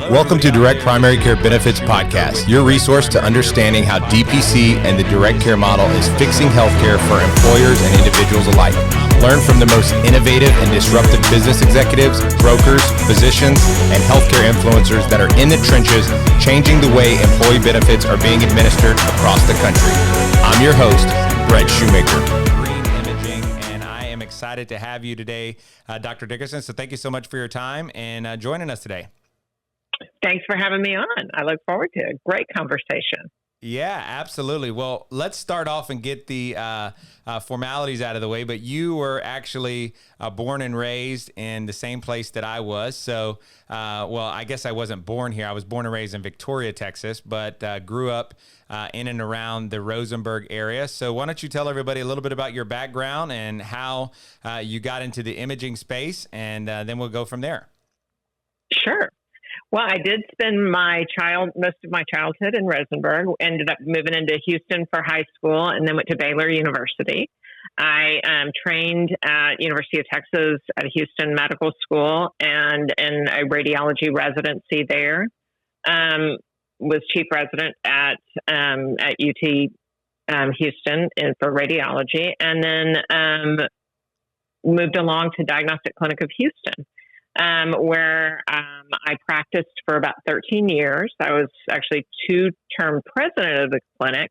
Welcome to Direct Primary Care Benefits Podcast, your resource to understanding how DPC and the direct care model is fixing healthcare for employers and individuals alike. Learn from the most innovative and disruptive business executives, brokers, physicians, and healthcare influencers that are in the trenches, changing the way employee benefits are being administered across the country. I'm your host, Brett Shoemaker. Excited to have you today, Dr. Dickerson. So thank you so much for your time and joining us today. Thanks for having me on. I look forward to a great conversation. Yeah, absolutely. Well, let's start off and get the formalities out of the way. But you were actually born and raised in the same place that I was. So, well, I guess I wasn't born here. I was born and raised in Victoria, Texas, but grew up in and around the Rosenberg area. So why don't you tell everybody a little bit about your background and how you got into the imaging space, and then we'll go from there. Sure. Well, I did spend most of my childhood in Rosenberg, ended up moving into Houston for high school, and then went to Baylor University. I trained at University of Texas at Houston Medical School and in a radiology residency there. Was chief resident at UT Houston for radiology, and then moved along to Diagnostic Clinic of Houston. Where I practiced for about 13 years. I was actually two-term president of the clinic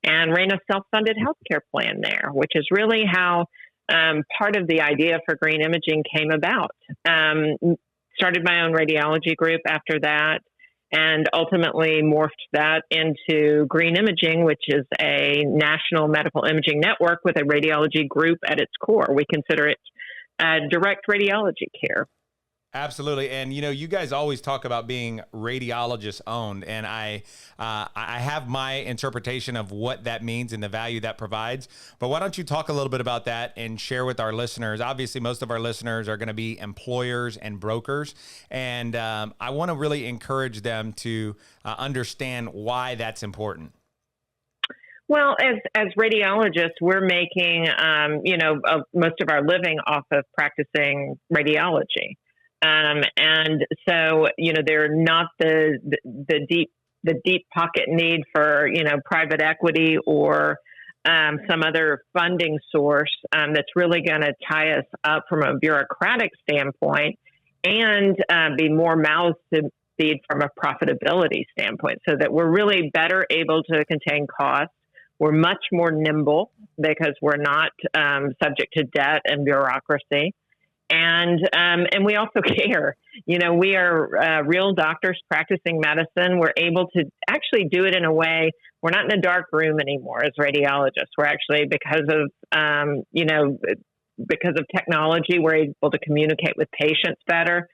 and ran a self-funded healthcare plan there, which is really how part of the idea for green imaging came about. Started my own radiology group after that, and ultimately morphed that into green imaging, which is a national medical imaging network with a radiology group at its core. We consider it direct radiology care. Absolutely. And, you know, you guys always talk about being radiologist owned, and I have my interpretation of what that means and the value that provides. But why don't you talk a little bit about that and share with our listeners? Obviously, most of our listeners are going to be employers and brokers, and I want to really encourage them to understand why that's important. Well, as radiologists, we're making, most of our living off of practicing radiology. And so, they're not the deep pocket need for, private equity or some other funding source that's really going to tie us up from a bureaucratic standpoint and be more mouths to feed from a profitability standpoint, so that we're really better able to contain costs. We're much more nimble because we're not subject to debt and bureaucracy. And we also care. We are real doctors practicing medicine. We're able to actually do it in a way. We're not in a dark room anymore as radiologists. We're actually, because of technology, we're able to communicate with patients better,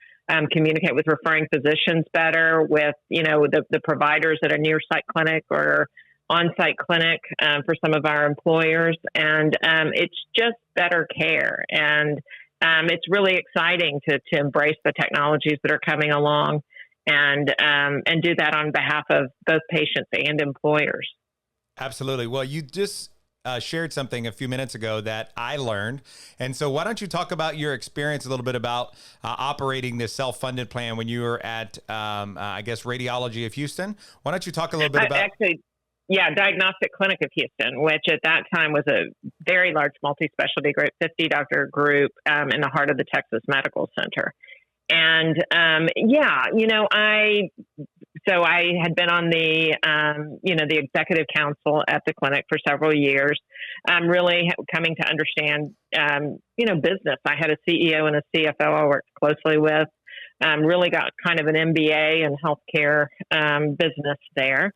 communicate with referring physicians better, with, the providers at a near site clinic or on-site clinic for some of our employers. And it's just better care. And it's really exciting to embrace the technologies that are coming along and do that on behalf of both patients and employers. Absolutely. Well, you just shared something a few minutes ago that I learned. And so why don't you talk about your experience a little bit about operating this self-funded plan when you were at, Radiology of Houston? Why don't you talk a little bit about... Diagnostic Clinic of Houston, which at that time was a very large multi-specialty group, 50-doctor group in the heart of the Texas Medical Center. And, I had been on the, the executive council at the clinic for several years, really coming to understand, business. I had a CEO and a CFO I worked closely with, really got kind of an MBA in healthcare business there.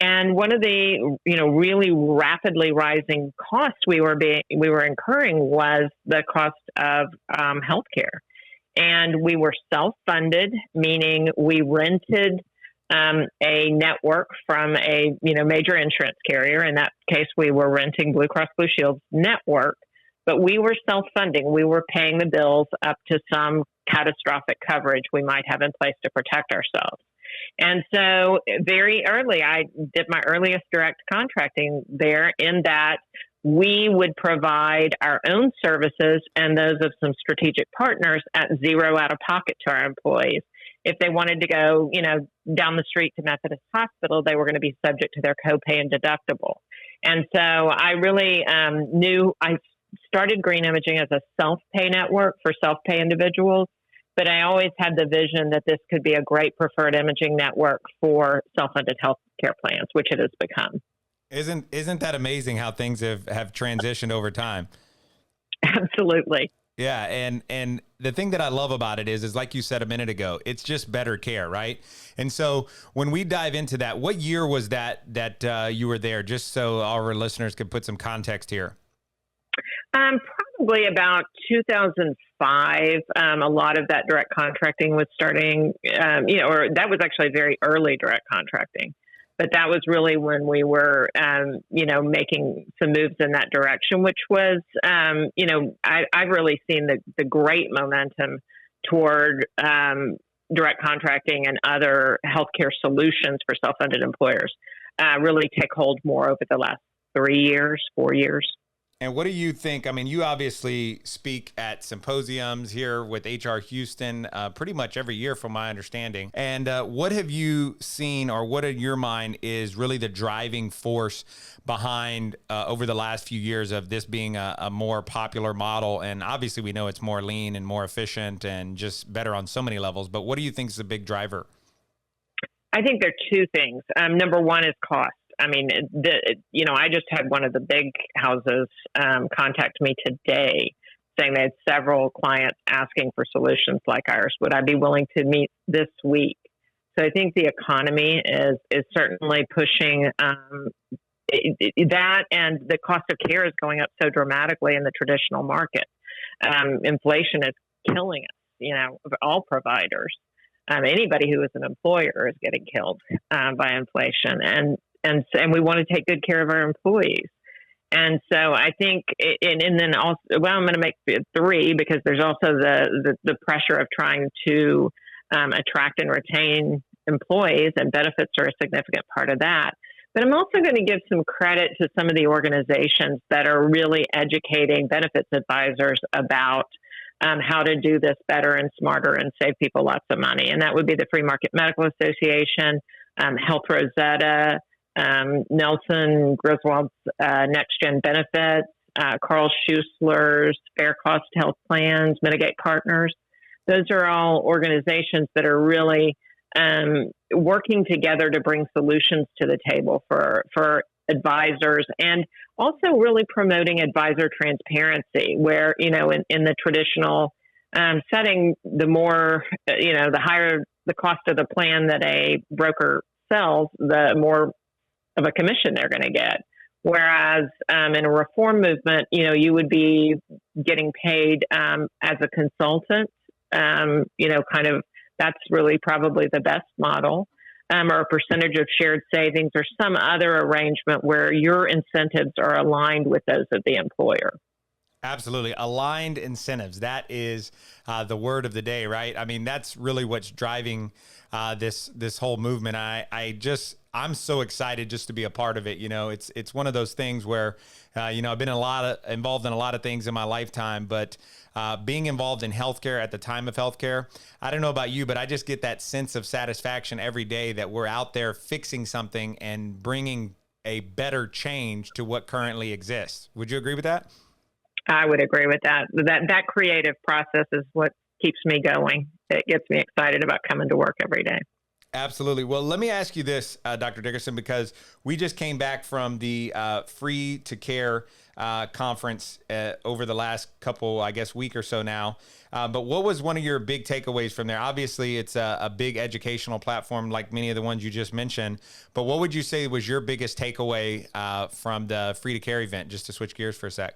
And one of the, really rapidly rising costs we were incurring was the cost of healthcare. And we were self-funded, meaning we rented a network from a, major insurance carrier. In that case, we were renting Blue Cross Blue Shield's network, but we were self-funding. We were paying the bills up to some catastrophic coverage we might have in place to protect ourselves. And so very early, I did my earliest direct contracting there, in that we would provide our own services and those of some strategic partners at zero out of pocket to our employees. if they wanted to go, down the street to Methodist Hospital, they were going to be subject to their copay and deductible. And so I really knew I started Green Imaging as a self-pay network for self-pay individuals, but I always had the vision that this could be a great preferred imaging network for self-funded healthcare plans, which it has become. Isn't that amazing how things have transitioned over time? Absolutely. Yeah, and the thing that I love about it is like you said a minute ago, it's just better care, right? And so when we dive into that, what year was that you were there? Just so our listeners could put some context here. Probably about 2005. A lot of that direct contracting was starting, or that was actually very early direct contracting. But that was really when we were, making some moves in that direction, which was, I've really seen the great momentum toward direct contracting and other healthcare solutions for self-funded employers really take hold more over the last 4 years. And what do you think? I mean, you obviously speak at symposiums here with HR Houston pretty much every year from my understanding. And what have you seen, or what in your mind is really the driving force behind over the last few years of this being a more popular model? And obviously we know it's more lean and more efficient and just better on so many levels. But what do you think is the big driver? I think there are two things. Number one is cost. I mean, I just had one of the big houses contact me today saying they had several clients asking for solutions like ours. Would I be willing to meet this week? So I think the economy is certainly pushing that, and the cost of care is going up so dramatically in the traditional market. Inflation is killing us, all providers. Anybody who is an employer is getting killed by inflation. And we want to take good care of our employees. And so I think, and then also, well, I'm going to make it 3 because there's also the pressure of trying to attract and retain employees, and benefits are a significant part of that. But I'm also going to give some credit to some of the organizations that are really educating benefits advisors about how to do this better and smarter and save people lots of money. And that would be the Free Market Medical Association, Health Rosetta, Nelson Griswold's Next Gen Benefits, Carl Schuessler's Fair Cost Health Plans, Mitigate Partners. Those are all organizations that are really working together to bring solutions to the table for advisors, and also really promoting advisor transparency, where, in the traditional setting, the more, the higher the cost of the plan that a broker sells, the more of a commission they're going to get. Whereas in a reform movement, you would be getting paid as a consultant, that's really probably the best model, or a percentage of shared savings, or some other arrangement where your incentives are aligned with those of the employer. Absolutely. Aligned incentives. That is the word of the day, right? I mean, that's really what's driving this whole movement. I'm so excited just to be a part of it. It's one of those things where, I've been involved in a lot of things in my lifetime, but being involved in healthcare at the time of healthcare, I don't know about you, but I just get that sense of satisfaction every day that we're out there fixing something and bringing a better change to what currently exists. Would you agree with that? I would agree with that. That creative process is what keeps me going. It gets me excited about coming to work every day. Absolutely. Well, let me ask you this, Dr. Dickerson, because we just came back from the Free to Care conference over the last couple, week or so now. But what was one of your big takeaways from there? Obviously, it's a big educational platform like many of the ones you just mentioned. But what would you say was your biggest takeaway from the Free to Care event, just to switch gears for a sec?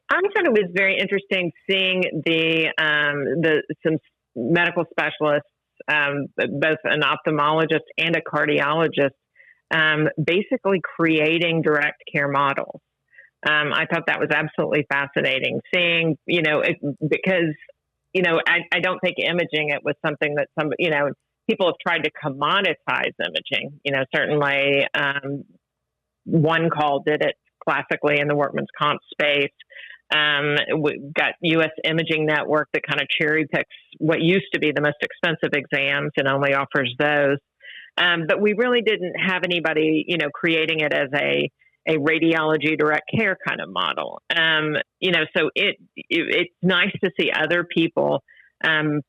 I thought it was very interesting seeing some medical specialists, both an ophthalmologist and a cardiologist, basically creating direct care models. I thought that was absolutely fascinating. Seeing, because I don't think imaging it was something that people have tried to commoditize imaging. Certainly One Call did it classically in the workman's comp space. We've got U.S. Imaging Network that kind of cherry picks what used to be the most expensive exams and only offers those. But we really didn't have anybody, creating it as a radiology direct care kind of model. So it's nice to see other people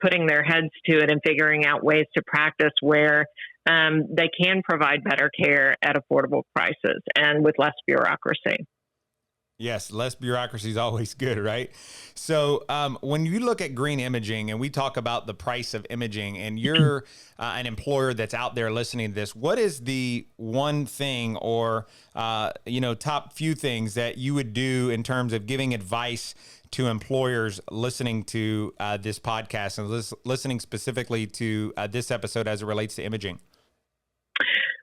putting their heads to it and figuring out ways to practice where they can provide better care at affordable prices and with less bureaucracy. Yes, less bureaucracy is always good, right? So when you look at green imaging and we talk about the price of imaging, and you're an employer that's out there listening to this, what is the one thing or, top few things that you would do in terms of giving advice to employers listening to this podcast and listening specifically to this episode as it relates to imaging?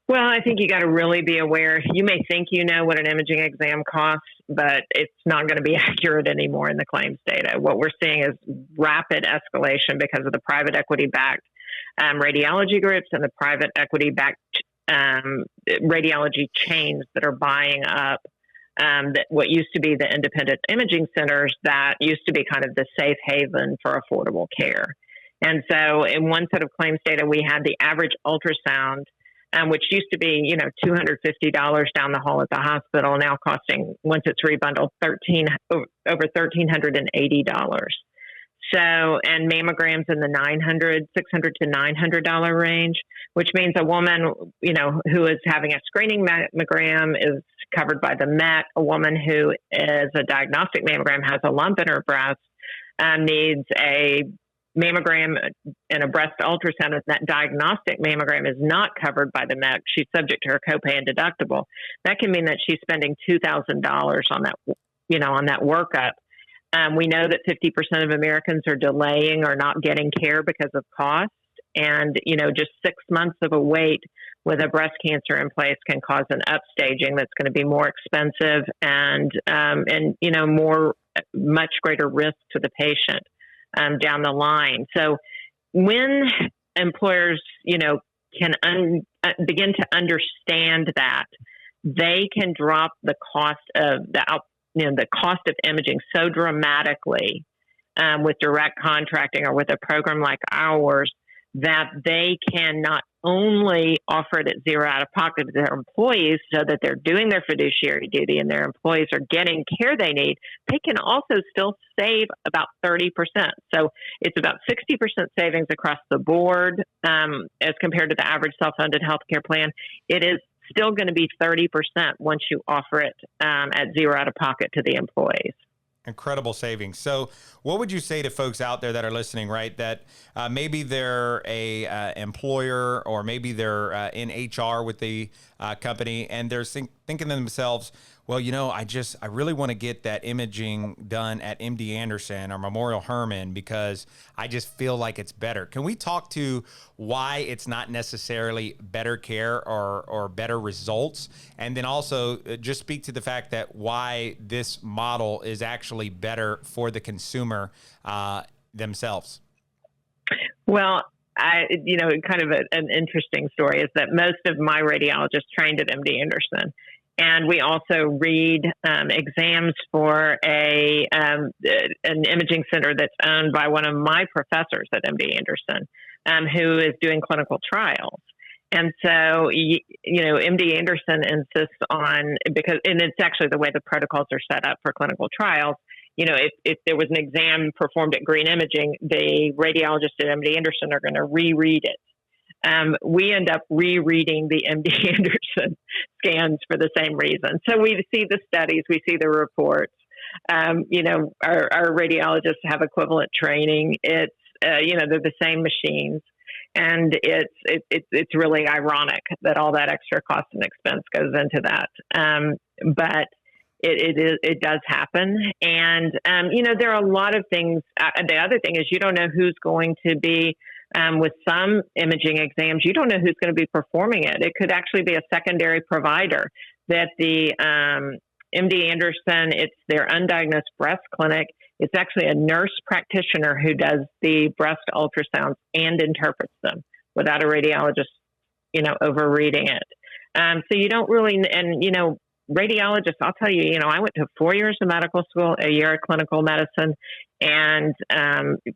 Well, I think you got to really be aware. You may think you know what an imaging exam costs, but it's not going to be accurate anymore in the claims data. What we're seeing is rapid escalation because of the private equity-backed radiology groups and the private equity-backed radiology chains that are buying up what used to be the independent imaging centers that used to be kind of the safe haven for affordable care. And so in one set of claims data, we had the average ultrasound, which used to be, $250 down the hall at the hospital, now costing, once it's rebundled, over $1,380. So, and mammograms in the $600 to $900 range, which means a woman, who is having a screening mammogram is covered by the Met. A woman who is a diagnostic mammogram, has a lump in her breast, needs a mammogram and a breast ultrasound. If that diagnostic mammogram is not covered by the Met, she's subject to her copay and deductible. That can mean that she's spending $2,000 on that, on that workup. We know that 50% of Americans are delaying or not getting care because of cost. And, just 6 months of a wait with a breast cancer in place can cause an upstaging that's going to be more expensive and much greater risk to the patient down the line. So when employers, can begin to understand that, they can drop the cost of the cost of imaging so dramatically with direct contracting or with a program like ours, that they can not only offer it at zero out of pocket to their employees so that they're doing their fiduciary duty and their employees are getting care they need, they can also still save about 30%. So it's about 60% savings across the board as compared to the average self-funded healthcare plan. It is still going to be 30% once you offer it at zero out of pocket to the employees. Incredible savings. So what would you say to folks out there that are listening, right, that maybe they're a employer or maybe they're in HR with the company and they're thinking to themselves, well, I really want to get that imaging done at MD Anderson or Memorial Hermann because I just feel like it's better. Can we talk to why it's not necessarily better care or better results? And then also just speak to the fact that why this model is actually better for the consumer themselves. Well, kind of an interesting story is that most of my radiologists trained at MD Anderson. And we also read exams for an imaging center that's owned by one of my professors at MD Anderson, who is doing clinical trials. And so, MD Anderson insists on, and it's actually the way the protocols are set up for clinical trials. If there was an exam performed at Green Imaging, the radiologists at MD Anderson are going to reread it. We end up rereading the MD Anderson scans for the same reason. So we see the studies, we see the reports. Our radiologists have equivalent training. It's they're the same machines, and it's really ironic that all that extra cost and expense goes into that. But it does happen, and there are a lot of things. The other thing is you don't know who's going to be. With some imaging exams, you don't know who's going to be performing it. It could actually be a secondary provider that the MD Anderson, it's their undiagnosed breast clinic. It's actually a nurse practitioner who does the breast ultrasounds and interprets them without a radiologist, overreading it. So you don't really, and, radiologists, I'll tell you, I went to 4 years of medical school, a year of clinical medicine, and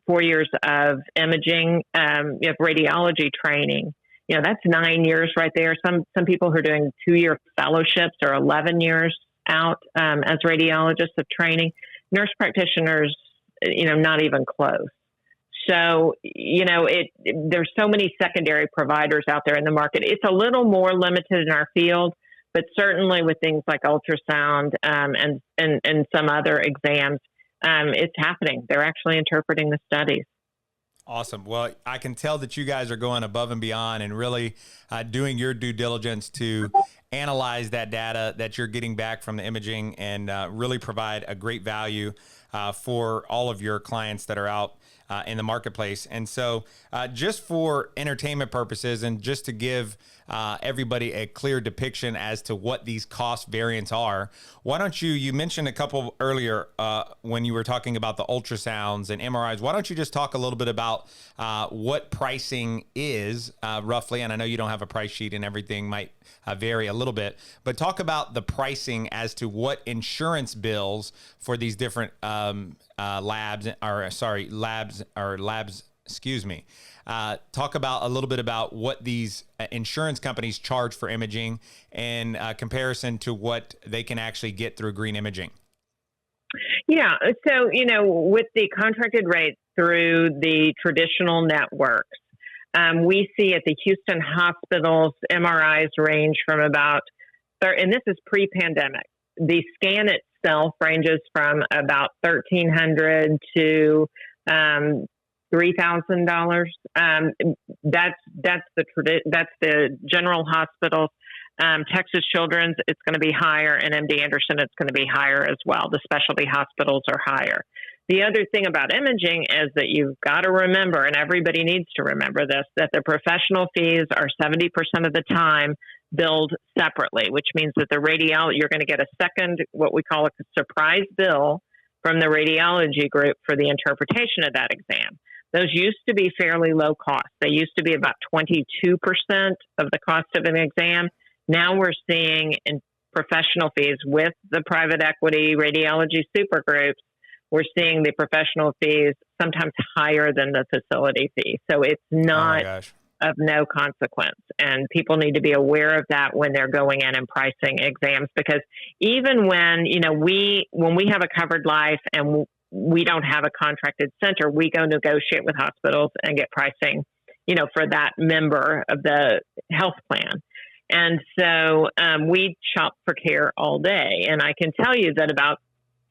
4 years of imaging, of radiology training. That's 9 years right there. Some people who are doing 2-year fellowships or 11 years out as radiologists of training. Nurse practitioners, not even close. So, there's so many secondary providers out there in the market. It's a little more limited in our field, but certainly with things like ultrasound and some other exams, it's happening. They're actually interpreting the studies. Awesome. Well, I can tell that you guys are going above and beyond and really doing your due diligence to analyze that data that you're getting back from the imaging and really provide a great value for all of your clients that are out in the marketplace. And so just for entertainment purposes and just to give everybody a clear depiction as to what these cost variants are, why don't you mentioned a couple earlier when you were talking about the ultrasounds and MRIs, why don't you just talk a little bit about what pricing is roughly, and I know you don't have a price sheet and everything might vary a little bit, but talk about the pricing as to what insurance bills for these different labs, excuse me. Talk about a little bit about what these insurance companies charge for imaging in comparison to what they can actually get through green imaging. Yeah. So, with the contracted rates through the traditional networks, we see at the Houston hospitals, MRIs range from about, and this is pre-pandemic, the scan itself ranges from about $1,300 to $3,000. That's the general hospitals. Texas Children's, it's going to be higher, and MD Anderson, it's going to be higher as well. The specialty hospitals are higher. The other thing about imaging is that you've got to remember, and everybody needs to remember this, that the professional fees are 70% of the time billed separately, which means that you're going to get a second, what we call a surprise bill from the radiology group for the interpretation of that exam. Those used to be fairly low cost. They used to be about 22% of the cost of an exam. Now we're seeing in professional fees with the private equity radiology supergroups, we're seeing the professional fees sometimes higher than the facility fee. So it's not of no consequence. And people need to be aware of that when they're going in and pricing exams, because even when, when we have a covered life and we don't have a contracted center, we go negotiate with hospitals and get pricing, for that member of the health plan. And so we shop for care all day. And I can tell you that about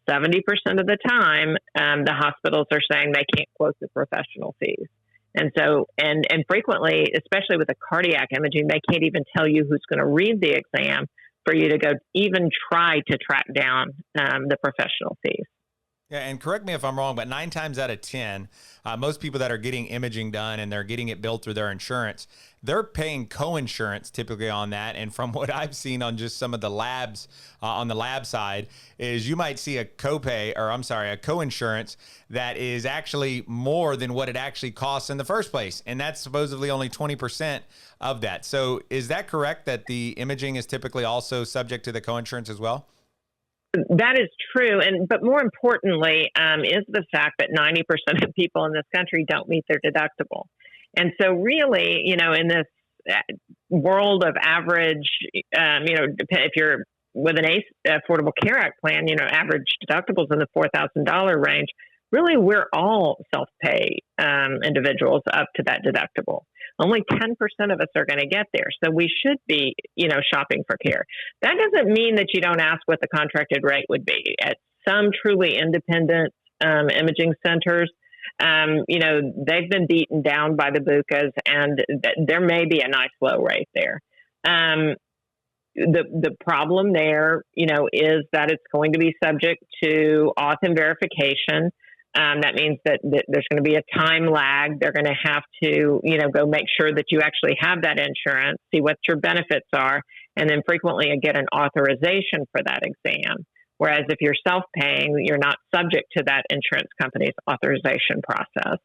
70% of the time, the hospitals are saying they can't quote the professional fees. And so, and frequently, especially with the cardiac imaging, they can't even tell you who's going to read the exam for you to go even try to track down the professional fees. Yeah, and correct me if I'm wrong, but 9 times out of 10, most people that are getting imaging done and they're getting it billed through their insurance, they're paying co-insurance typically on that. And from what I've seen on just some of the labs on the lab side is you might see a co-insurance that is actually more than what it actually costs in the first place. And that's supposedly only 20% of that. So is that correct that the imaging is typically also subject to the co-insurance as well? That is true. But more importantly, is the fact that 90% of people in this country don't meet their deductible. And so really, in this world of average, if you're with an Affordable Care Act plan, average deductibles in the $4,000 range, really we're all self-pay individuals up to that deductible. Only 10% of us are going to get there. So we should be, shopping for care. That doesn't mean that you don't ask what the contracted rate would be. At some truly independent imaging centers, they've been beaten down by the BUCAs, and there may be a nice low rate there. The problem there, is that it's going to be subject to auth and verification. That means that there's going to be a time lag. They're going to have to, go make sure that you actually have that insurance, see what your benefits are, and then frequently get an authorization for that exam. Whereas if you're self-paying, you're not subject to that insurance company's authorization process.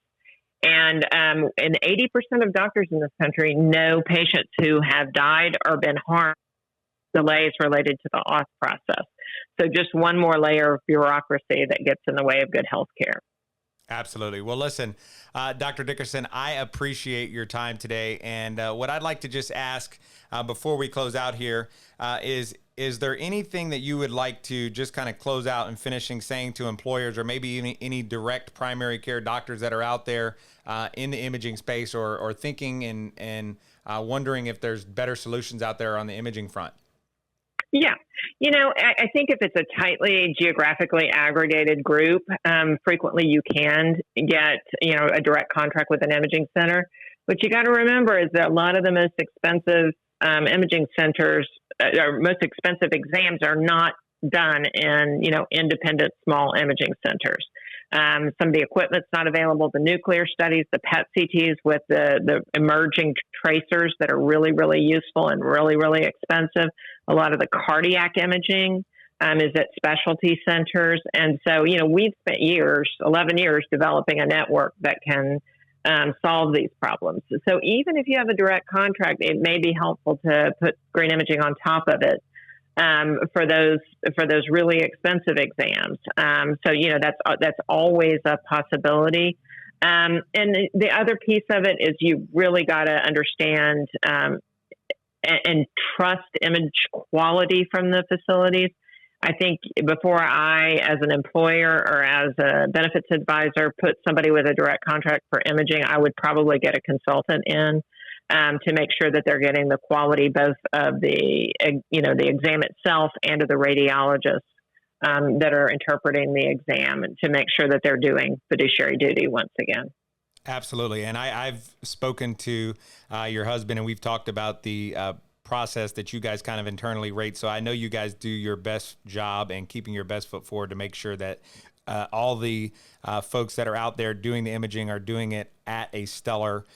And 80% of doctors in this country know patients who have died or been harmed delays related to the auth process. So just one more layer of bureaucracy that gets in the way of good health care. Absolutely. Well, listen, Dr. Dickerson, I appreciate your time today. And what I'd like to just ask before we close out here is there anything that you would like to just kind of close out and finishing saying to employers, or maybe any direct primary care doctors that are out there in the imaging space, or thinking and wondering if there's better solutions out there on the imaging front? Yeah. I think if it's a tightly geographically aggregated group, frequently you can get, a direct contract with an imaging center. What you got to remember is that a lot of the most expensive imaging centers, or most expensive exams, are not done in, independent small imaging centers. Some of the equipment's not available. The nuclear studies, the PET CTs with the emerging tracers that are really, really useful and really, really expensive. A lot of the cardiac imaging is at specialty centers. And so, we've spent 11 years developing a network that can solve these problems. So even if you have a direct contract, it may be helpful to put green imaging on top of it for those really expensive exams. So that's always a possibility. And the other piece of it is you really got to understand and trust image quality from the facilities. I think before I, as an employer or as a benefits advisor, put somebody with a direct contract for imaging, I would probably get a consultant in to make sure that they're getting the quality both of the exam itself and of the radiologists that are interpreting the exam, and to make sure that they're doing fiduciary duty once again. Absolutely. And I've spoken to your husband, and we've talked about the process that you guys kind of internally rate. So I know you guys do your best job and keeping your best foot forward to make sure that all the folks that are out there doing the imaging are doing it at a stellar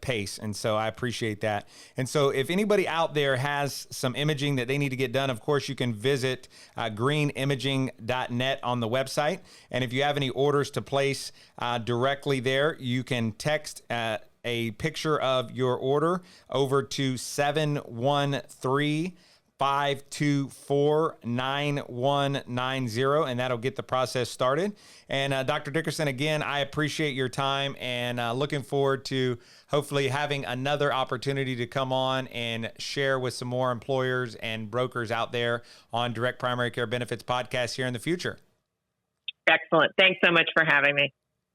pace. And so I appreciate that. And so if anybody out there has some imaging that they need to get done, of course, you can visit greenimaging.net on the website. And if you have any orders to place directly there, you can text a picture of your order over to 713-524-9190, and that'll get the process started. And Dr. Dickerson, again, I appreciate your time, and looking forward to hopefully having another opportunity to come on and share with some more employers and brokers out there on Direct Primary Care Benefits podcast here in the future. Excellent. Thanks so much for having me.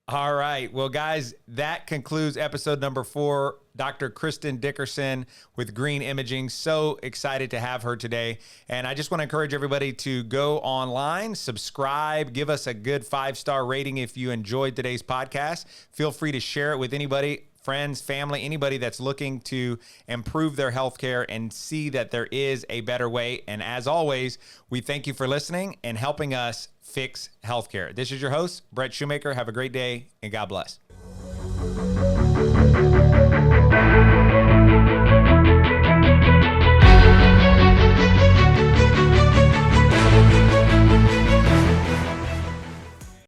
All right. Well, guys, that concludes episode number 4. Dr. Cristin Dickerson with Green Imaging. So excited to have her today. And I just want to encourage everybody to go online, subscribe, give us a good 5-star rating if you enjoyed today's podcast. Feel free to share it with anybody, friends, family, anybody that's looking to improve their healthcare and see that there is a better way. And as always, we thank you for listening and helping us fix healthcare. This is your host, Brett Shoemaker. Have a great day, and God bless.